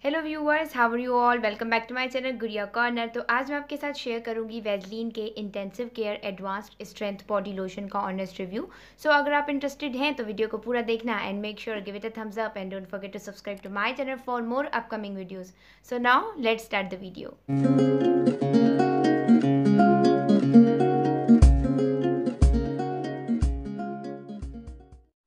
Hello viewers, how are you all. Welcome back to my channel Gudiya corner. तो आज मैं आपके साथ शेयर करूंगी वैसलीन के intensive care advanced strength body lotion का ऑनेस्ट रिव्यू। सो अगर आप इंटरेस्टेड हैं तो वीडियो को पूरा देखना and make sure give it a thumbs up and don't forget to subscribe to my channel for more upcoming videos. So now let's start the video.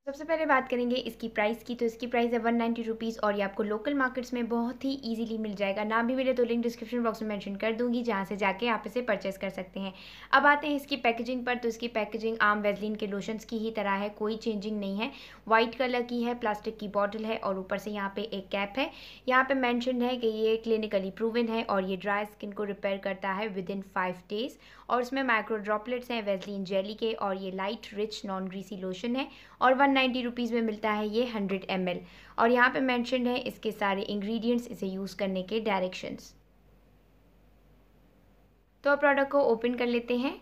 सबसे पहले बात करेंगे इसकी प्राइस की। तो इसकी प्राइस है 190 रुपीज़ और ये आपको लोकल मार्केट्स में बहुत ही इजीली मिल जाएगा। ना भी मिले तो लिंक डिस्क्रिप्शन बॉक्स में मेंशन कर दूंगी, जहाँ से जाके आप इसे परचेस कर सकते हैं। अब आते हैं इसकी पैकेजिंग पर। तो इसकी पैकेजिंग आम वैसलीन के लोशंस की ही तरह है, कोई चेंजिंग नहीं है। वाइट कलर की है, प्लास्टिक की बॉटल है और ऊपर से यहाँ पे एक कैप है। यहाँ पे मैंशन है कि ये क्लिनिकली प्रूवन है और ये ड्राई स्किन को रिपेयर करता है विद इन 5 डेज। और इसमें माइक्रो ड्रॉपलेट्स हैं वैसलीन जेली के और ये light rich non greasy lotion है और 190 रुपीज़ में मिलता है ये 100 ml। और यहाँ पे मेंशन्ड है इसके सारे इंग्रेडिएंट्स, इसे यूज़ करने के डायरेक्शंस। तो प्रोडक्ट को ओपन कर लेते हैं।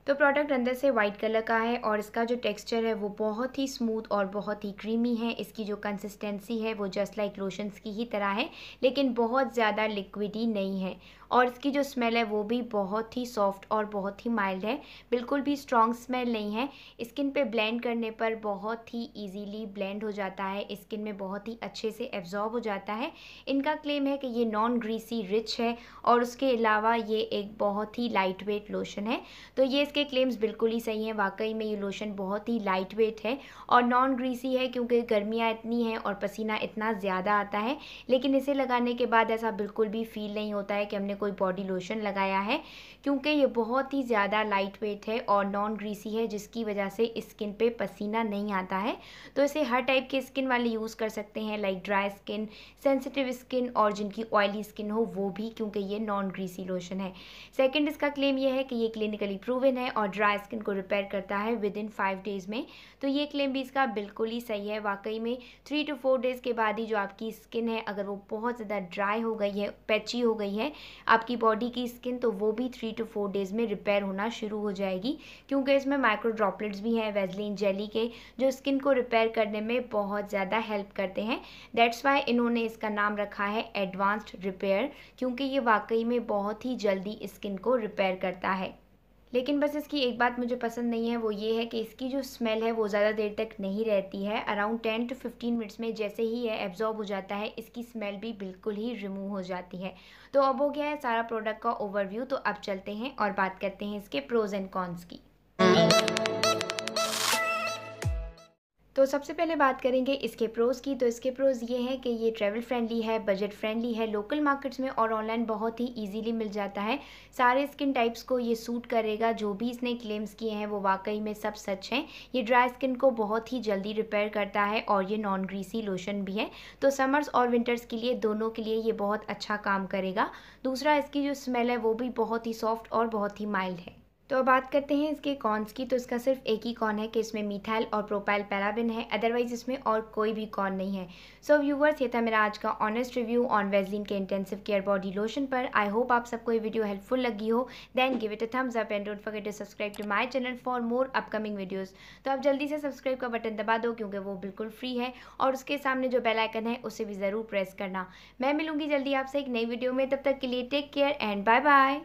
तो प्रोडक्ट अंदर से वाइट कलर का है और इसका जो टेक्सचर है वो बहुत ही स्मूथ और बहुत ही क्रीमी है। इसकी जो कंसिस्टेंसी है वो जस्ट लाइक लोशंस की ही तरह है, लेकिन बहुत ज़्यादा लिक्विडी नहीं है। और इसकी जो स्मेल है वो भी बहुत ही सॉफ्ट और बहुत ही माइल्ड है, बिल्कुल भी स्ट्रॉन्ग स्मेल नहीं है। स्किन पे ब्लेंड करने पर बहुत ही इजीली ब्लेंड हो जाता है, स्किन में बहुत ही अच्छे से एब्जॉर्ब हो जाता है। इनका क्लेम है कि ये नॉन ग्रीसी रिच है और उसके अलावा ये एक बहुत ही लाइट वेट लोशन है। तो ये इसके क्लेम्स बिल्कुल ही सही हैं। वाकई में ये लोशन बहुत ही लाइट वेट है और नॉन ग्रीसी है, क्योंकि गर्मियाँ इतनी हैं और पसीना इतना ज़्यादा आता है। लेकिन इसे लगाने के बाद ऐसा बिल्कुल भी फील नहीं होता है कि हमने कोई बॉडी लोशन लगाया है, क्योंकि ये बहुत ही ज़्यादा लाइट वेट है और नॉन ग्रीसी है, जिसकी वजह से स्किन पे पसीना नहीं आता है। तो इसे हर टाइप के स्किन वाले यूज़ कर सकते हैं, like dry skin, sensitive skin और जिनकी ऑयली स्किन हो वो भी, क्योंकि ये नॉन ग्रीसी लोशन है। सेकेंड, इसका क्लेम ये है कि ये क्लिनिकली प्रूवन है और ड्राई स्किन को रिपेयर करता है विद इन 5 डेज़ में। तो ये क्लेम भी इसका बिल्कुल ही सही है। वाकई में 3 to 4 डेज़ के बाद ही जो आपकी स्किन है, अगर वो बहुत ज़्यादा ड्राई हो गई है, पैची हो गई है आपकी बॉडी की स्किन, तो वो भी 3 to 4 डेज़ में रिपेयर होना शुरू हो जाएगी, क्योंकि इसमें माइक्रो ड्रॉपलेट्स भी हैं वैसलीन जेली के, जो स्किन को रिपेयर करने में बहुत ज़्यादा हेल्प करते हैं। दैट्स वाई इन्होंने इसका नाम रखा है एडवांस्ड रिपेयर, क्योंकि ये वाकई में बहुत ही जल्दी स्किन को रिपेयर करता है। लेकिन बस इसकी एक बात मुझे पसंद नहीं है, वो ये है कि इसकी जो स्मेल है वो ज़्यादा देर तक नहीं रहती है। अराउंड 10 to 15 मिनट्स में जैसे ही ये एब्जॉर्ब हो जाता है, इसकी स्मेल भी बिल्कुल ही रिमूव हो जाती है। तो अब हो गया है सारा प्रोडक्ट का ओवरव्यू। तो अब चलते हैं और बात करते हैं इसके प्रोज एंड कॉन्स की। तो सबसे पहले बात करेंगे इसके प्रोज़ की। तो इसके प्रोज़ ये हैं कि ये ट्रैवल फ्रेंडली है, बजट फ्रेंडली है, लोकल मार्केट्स में और ऑनलाइन बहुत ही इजीली मिल जाता है। सारे स्किन टाइप्स को ये सूट करेगा। जो भी इसने क्लेम्स किए हैं वो वाकई में सब सच हैं। ये ड्राई स्किन को बहुत ही जल्दी रिपेयर करता है और ये नॉन ग्रीसी लोशन भी है। तो समर्स और विंटर्स के लिए, दोनों के लिए ये बहुत अच्छा काम करेगा। दूसरा, इसकी जो स्मेल है वो भी बहुत ही सॉफ्ट और बहुत ही माइल्ड है। तो अब बात करते हैं इसके कॉन्स की। तो इसका सिर्फ एक ही कॉन है कि इसमें मिथाइल और प्रोपाइल पैराबेन है, अदरवाइज इसमें और कोई भी कॉन नहीं है। सो व्यूवर्स, ये था मेरा आज का ऑनेस्ट रिव्यू ऑन वैसलीन के इंटेंसिव केयर बॉडी लोशन पर। आई होप आप सबको ये वीडियो हेल्पफुल लगी हो। Then give it a thumbs up and don't forget to subscribe to my channel for more upcoming videos. तो आप जल्दी से सब्सक्राइब का बटन दबा दो, क्योंकि वो बिल्कुल फ्री है, और उसके सामने जो बेल आइकन है उसे भी ज़रूर प्रेस करना। मैं मिलूंगी जल्दी आपसे एक नई वीडियो में, तब तक के लिए take care and bye bye.